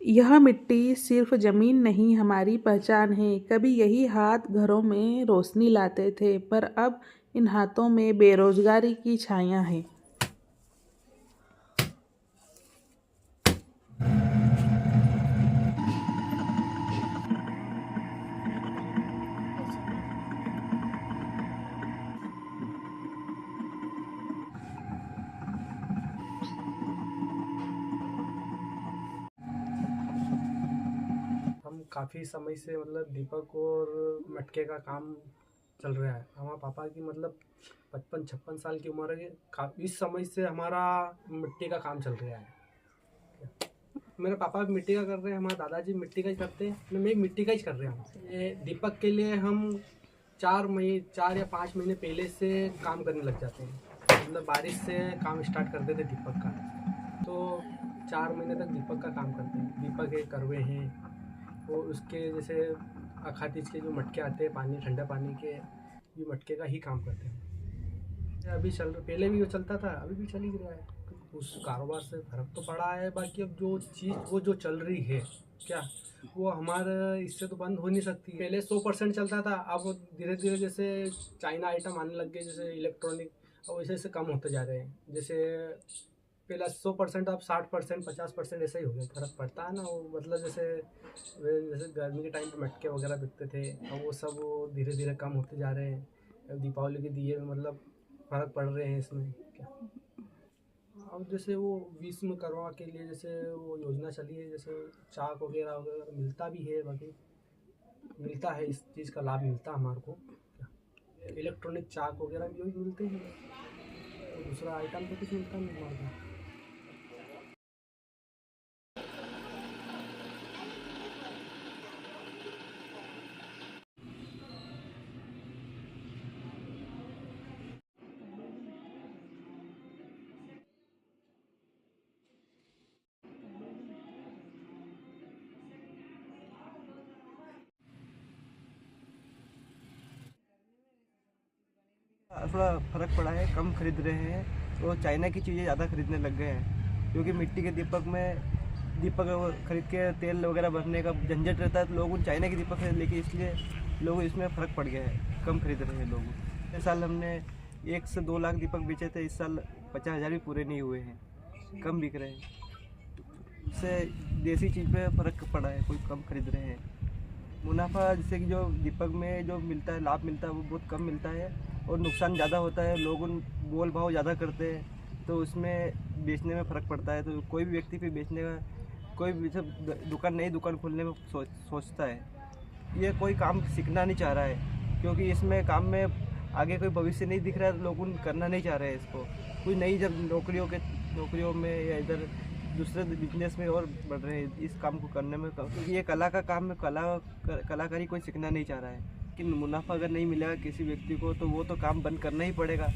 यह मिट्टी सिर्फ ज़मीन नहीं, हमारी पहचान है। कभी यही हाथ घरों में रोशनी लाते थे, पर अब इन हाथों में बेरोजगारी की छाया है। हम काफ़ी समय से मतलब दीपक और मटके का काम चल रहा है। हमारे पापा की मतलब 55-56 साल की उम्र है। इस समय से हमारा मिट्टी का काम चल रहा है। मेरे पापा भी मिट्टी का कर रहे हैं, हमारे दादाजी मिट्टी का ही करते हैं, मैं मिट्टी का ही कर रहा हूँ। ये दीपक के लिए हम 4 या 5 महीने पहले से काम करने लग जाते हैं। मतलब बारिश से काम स्टार्ट कर देते दीपक का, तो 4 महीने तक दीपक का काम करते हैं। दीपक है, करवे हैं, वो उसके जैसे अखातीज के जो मटके आते हैं पानी ठंडा पानी के, ये मटके का ही काम करते हैं। अभी पहले भी वो चलता था, अभी भी चल ही रहा है। उस कारोबार से फर्क तो पड़ा है, बाकी अब जो चीज़ वो जो चल रही है क्या, वो हमारे इससे तो बंद हो नहीं सकती। पहले 100% चलता था, अब धीरे धीरे जैसे चाइना आइटम आने लग गए, जैसे इलेक्ट्रॉनिक, और वैसे वैसे कम होते जा रहे हैं। जैसे पहला 100% अब 60% 50% ऐसा ही हो गया। फर्क पड़ता है ना, वो मतलब जैसे गर्मी के टाइम पे मटके वगैरह बिकते थे, अब वो सब धीरे धीरे कम होते जा रहे हैं। अब दीपावली के दिए में मतलब फ़र्क पड़ रहे हैं इसमें क्या। अब जैसे वो विश्वकर्मा के लिए जैसे वो योजना चली है, जैसे चाक वगैरह वगैरह मिलता भी है, बाकी मिलता है, इस चीज़ का लाभ मिलता है हमारे को क्या। इलेक्ट्रॉनिक चाक वगैरह भी वही मिलते हैं, तो दूसरा आइटम तो कुछ मिलता नहीं हमारे को। थोड़ा फ़र्क पड़ा है, कम खरीद रहे हैं, तो चाइना की चीज़ें ज़्यादा खरीदने लग गए हैं। क्योंकि मिट्टी के दीपक खरीद के तेल वगैरह भरने का झंझट रहता है, तो लोग उन चाइना के दीपक खरीद लेके, इसलिए लोग इसमें फ़र्क पड़ गया है, कम खरीद रहे हैं लोग। इस साल हमने 1 से 2 लाख दीपक बेचे थे, इस साल 50,000 भी पूरे नहीं हुए हैं, कम बिक रहे हैं। इससे देसी चीज़ पे फ़र्क पड़ा है, कोई कम खरीद रहे हैं। मुनाफा जैसे कि जो दीपक में जो मिलता है, लाभ मिलता है, वो बहुत कम मिलता है, और नुकसान ज़्यादा होता है। लोग उन मोल भाव ज़्यादा करते हैं, तो उसमें बेचने में फ़र्क पड़ता है। तो कोई भी व्यक्ति फिर बेचने का, कोई भी सब नई दुकान खोलने में सोचता है। ये कोई काम सीखना नहीं चाह रहा है, क्योंकि इसमें काम में आगे कोई भविष्य नहीं दिख रहा है, तो लोग उन करना नहीं चाह रहे हैं इसको। कोई नई जब नौकरियों में या इधर दूसरे बिजनेस में और बढ़ रहे हैं इस काम को करने में, क्योंकि ये कला का काम है। कलाकारी कोई सीखना नहीं चाह रहा है। लेकिन मुनाफा अगर नहीं मिलेगा किसी व्यक्ति को, तो वो तो काम बंद करना ही पड़ेगा।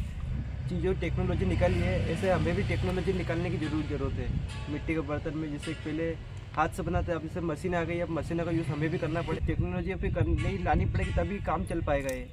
चीज़ों टेक्नोलॉजी निकाली है, ऐसे हमें भी टेक्नोलॉजी निकालने की ज़रूरत है। मिट्टी के बर्तन में जैसे पहले हाथ से बनाते, अब जैसे मशीन आ गई, अब मशीनों का यूज़ हमें भी करना पड़े। टेक्नोलॉजी फिर करनी लानी पड़ेगी, तभी काम चल पाएगा ये।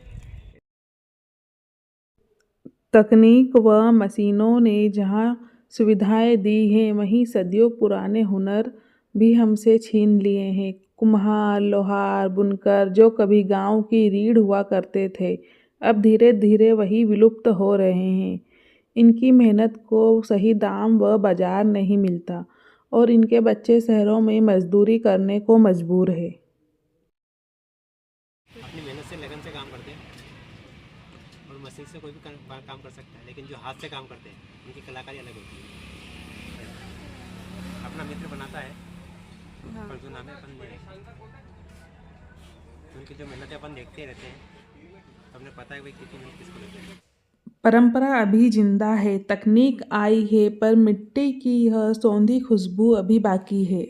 तकनीक व मशीनों ने जहाँ सुविधाएं दी हैं, वहीं सदियों पुराने हुनर भी हमसे छीन लिए हैं। कुम्हार, लोहार, बुनकर जो कभी गांव की रीढ़ हुआ करते थे, अब धीरे धीरे वही विलुप्त हो रहे हैं। इनकी मेहनत को सही दाम व बाजार नहीं मिलता, और इनके बच्चे शहरों में मजदूरी करने को मजबूर है। अपनी मेहनत से लगन से काम करते हैं, और मशीन से कोई भी काम कर सकता है, लेकिन जो हाथ से काम करते हैं उनकी कलाकारी अलग होती है। अपना मित्र बनाता है, पर जो नाम है अपन उनकी जो मेहनत अपन देखते रहते हैं, तो हमें पता है भाई कितनी मेहनत किसको लगती है। परंपरा अभी जिंदा है, तकनीक आई है, पर मिट्टी की यह सौंधी खुशबू अभी बाकी है।